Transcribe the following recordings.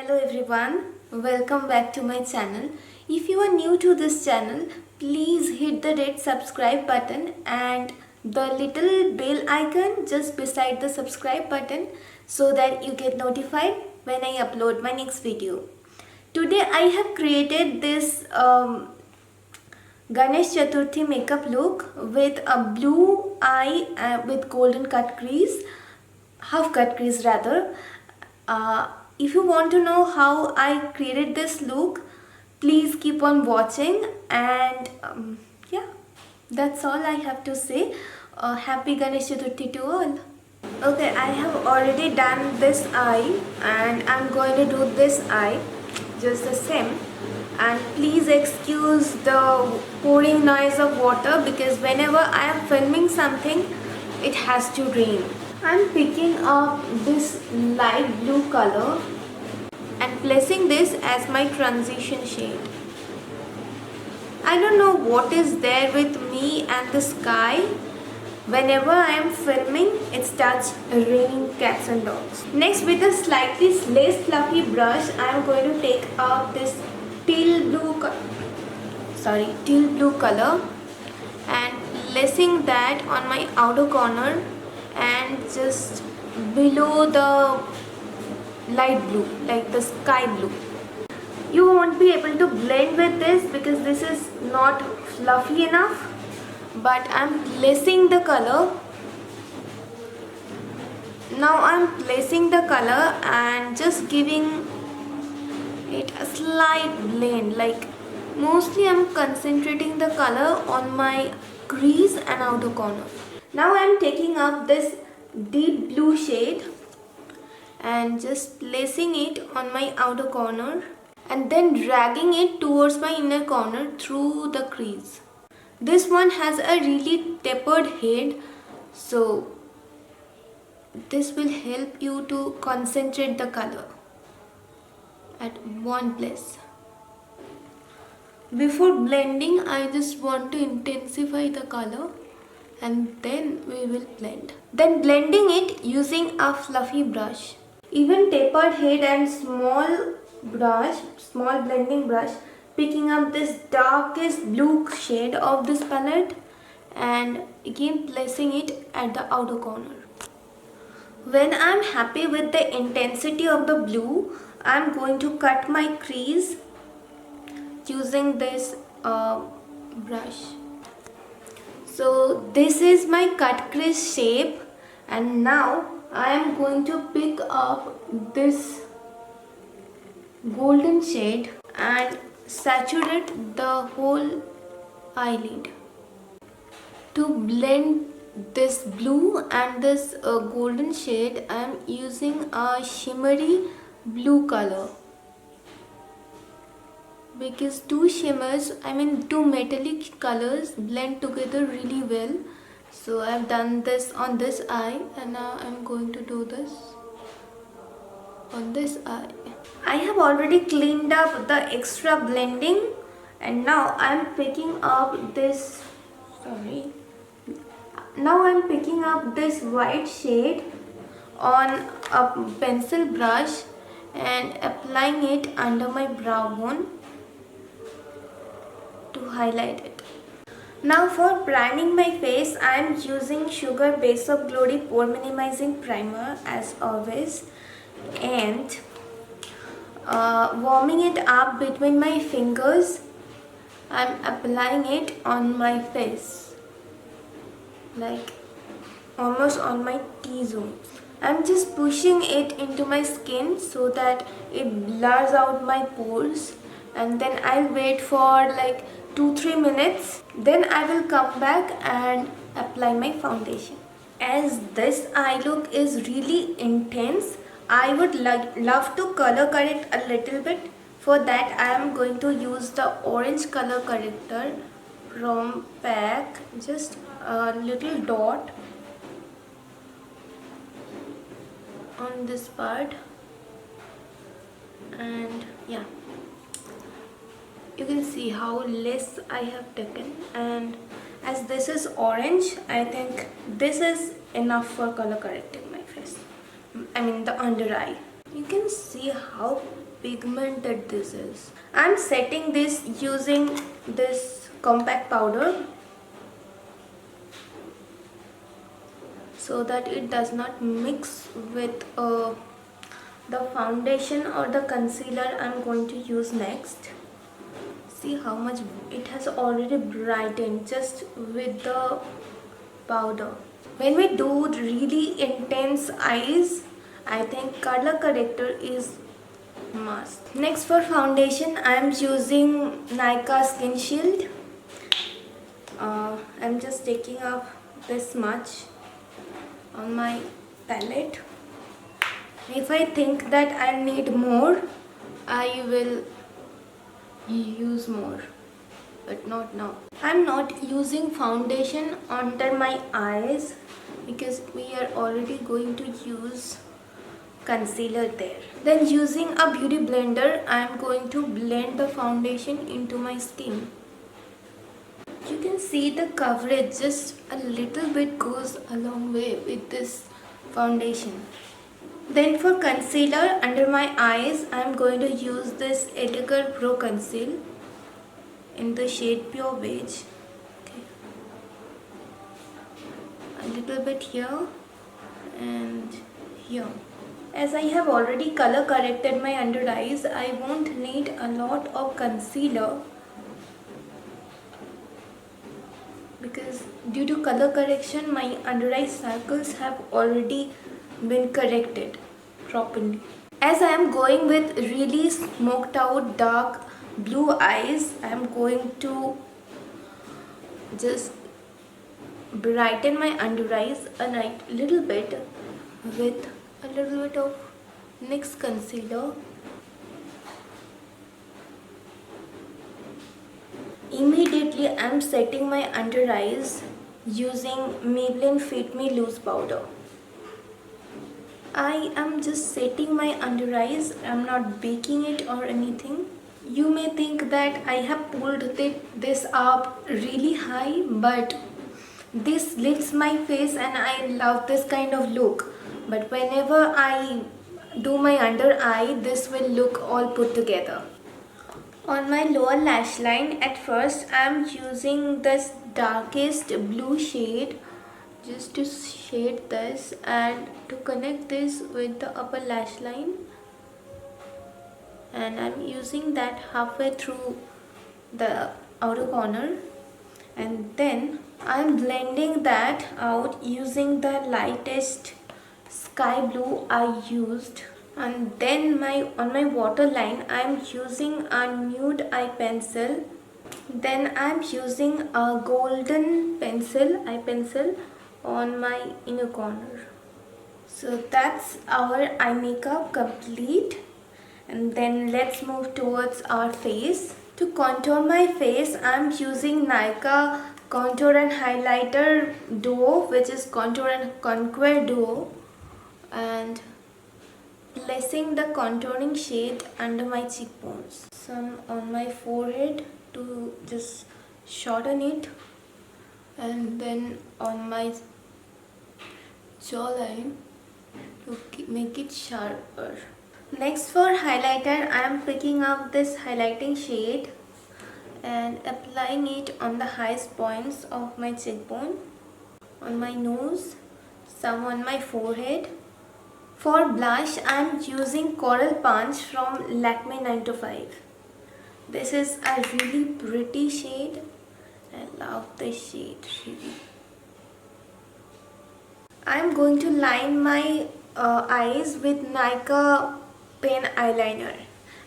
Hello everyone, welcome back to my channel. If you are new to this channel, please hit the red subscribe button and the little bell icon just beside the subscribe button so that you get notified when I upload my next video. Today I have created this Ganesh Chaturthi makeup look with a blue eye with golden cut crease, half cut crease rather. If you want to know how I created this look, please keep on watching and yeah, that's all I have to say. Happy Ganesh Chaturthi to all. Okay, I have already done this eye and I'm going to do this eye just the same. And please excuse the pouring noise of water because whenever I am filming something, it has to rain. I'm picking up this light blue color and placing this as my transition shade. I don't know what is there with me and the sky. Whenever I am filming, it starts raining cats and dogs. Next, with a slightly less fluffy brush, I am going to take up this teal blue color and placing that on my outer corner and just below the light blue, like the sky blue. You won't be able to blend with this because this is not fluffy enough, but I'm placing the color. Now I'm placing the color and just giving it a slight blend, like mostly I'm concentrating the color on my crease and outer corner. Now I'm taking up this deep blue shade and just placing it on my outer corner and then dragging it towards my inner corner through the crease. This one has a really tapered head, so this will help you to concentrate the color at one place. Before blending, I just want to intensify the color and then we will blend. Then blending it using a fluffy brush. Even tapered head and small blending brush, picking up this darkest blue shade of this palette and again placing it at the outer corner. When I'm happy with the intensity of the blue, I'm going to cut my crease using this brush. So this is my cut crease shape, and now I am going to pick up this golden shade and saturate the whole eyelid. To blend this blue and this golden shade, I am using a shimmery blue color because two metallic colors blend together really well. So I have done this on this eye and now I am going to do this on this eye. I have already cleaned up the extra blending and now I am picking up this white shade on a pencil brush and applying it under my brow bone to highlight it. Now for priming my face, I am using Sugar Base of Glory Pore Minimizing Primer as always and warming it up between my fingers. I am applying it on my face, like almost on my T-zone. I am just pushing it into my skin so that it blurs out my pores, and then I'll wait for like 2-3 minutes. Then I will come back and apply my foundation. As this eye look is really intense, I would love to color correct a little bit. For that I am going to use the orange color corrector from pack, just a little dot on this part, and yeah, you can see how less I have taken, and as this is orange, I think this is enough for color correcting my face, the under eye. You can see how pigmented this is. I'm setting this using this compact powder so that it does not mix with the foundation or the concealer I'm going to use next. See how much it has already brightened just with the powder. When we do really intense eyes, I think color corrector is must. Next for foundation, I am using Nykaa Skin Shield. I'm just taking up this much on my palette. If I think that I need more, I will use more, but not now. I'm not using foundation under my eyes because we are already going to use concealer there. Then using a beauty blender, I am going to blend the foundation into my skin. You can see the coverage, just a little bit goes a long way with this foundation. Then for concealer under my eyes, I am going to use this Elegant Pro Conceal in the shade Pure Beige. Okay. A little bit here and here. As I have already color corrected my under eyes, I won't need a lot of concealer because due to color correction, my under eye circles have already been corrected properly. As I am going with really smoked out dark blue eyes, I am going to just brighten my under eyes a little bit with a little bit of NYX concealer. Immediately I am setting my under eyes using Maybelline Fit Me Loose powder. I am just setting my under eyes. I am not baking it or anything. You may think that I have pulled this up really high, but this lifts my face and I love this kind of look. But whenever I do my under eye, this will look all put together. On my lower lash line, at first I am using this darkest blue shade just to shade this and to connect this with the upper lash line, and I'm using that halfway through the outer corner, and then I'm blending that out using the lightest sky blue I used. And then on my waterline I'm using a nude eye pencil. Then I'm using a golden eye pencil on my inner corner. So that's our eye makeup complete. And then let's move towards our face. To contour my face, I'm using Nykaa Contour and Highlighter Duo, which is Contour and Conquer Duo, and placing the contouring shade under my cheekbones. Some on my forehead to just shorten it, and then on my jawline to make it sharper. Next for highlighter, I am picking up this highlighting shade and applying it on the highest points of my cheekbone, on my nose, some on my forehead. For blush, I am using Coral Punch from Lakme 925. This is a really pretty shade. I love this shade really. I am going to line my eyes with Nykaa pen eyeliner,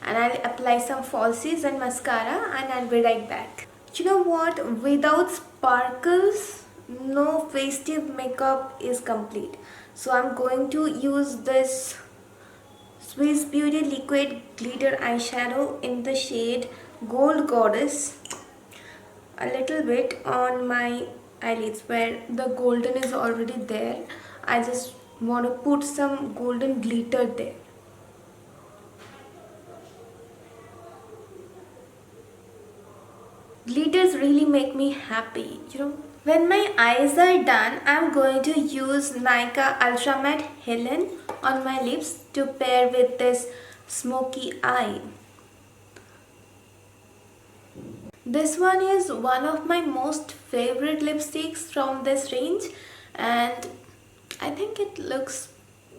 and I'll apply some falsies and mascara, and I'll be right back. You know what? Without sparkles, no festive makeup is complete. So I'm going to use this Swiss Beauty Liquid Glitter Eyeshadow in the shade Gold Goddess, a little bit on my eyelids where the golden is already there. I just want to put some golden glitter there. Glitters really make me happy, you know. When my eyes are done, I'm going to use Nykaa Ultra Matte Helen on my lips to pair with this smoky eye. This one is one of my most favorite lipsticks from this range, and I think it looks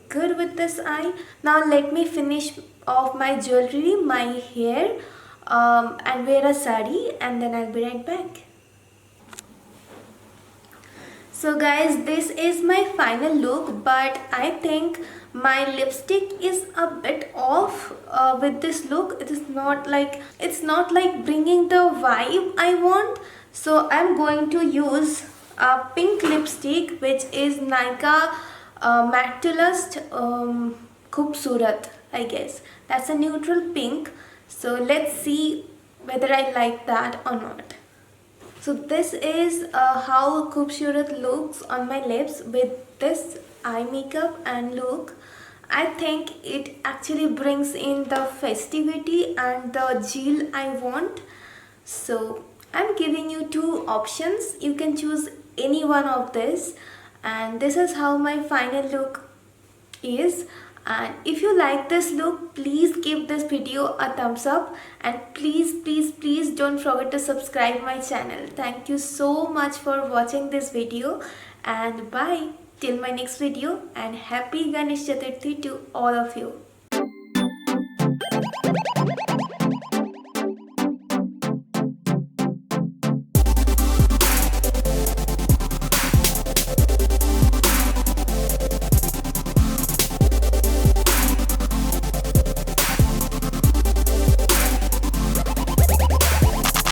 good with this eye. Now let me finish off my jewelry, my hair, and wear a sari, and then I'll be right back. So guys, this is my final look, but I think my lipstick is a bit off with this look. It's not like bringing the vibe I want. So I'm going to use a pink lipstick, which is Nykaa Matte to Lust Khoobsurat, I guess. That's a neutral pink. So let's see whether I like that or not. So this is how Khoobsurat looks on my lips with this eye makeup and look. I think it actually brings in the festivity and the jewel I want. So I'm giving you two options. You can choose any one of this, and this is how my final look is. And if you like this look, please give this video a thumbs up, and please don't forget to subscribe my channel. Thank you so much for watching this video, and bye till my next video, and happy Ganesh Chaturthi to all of you.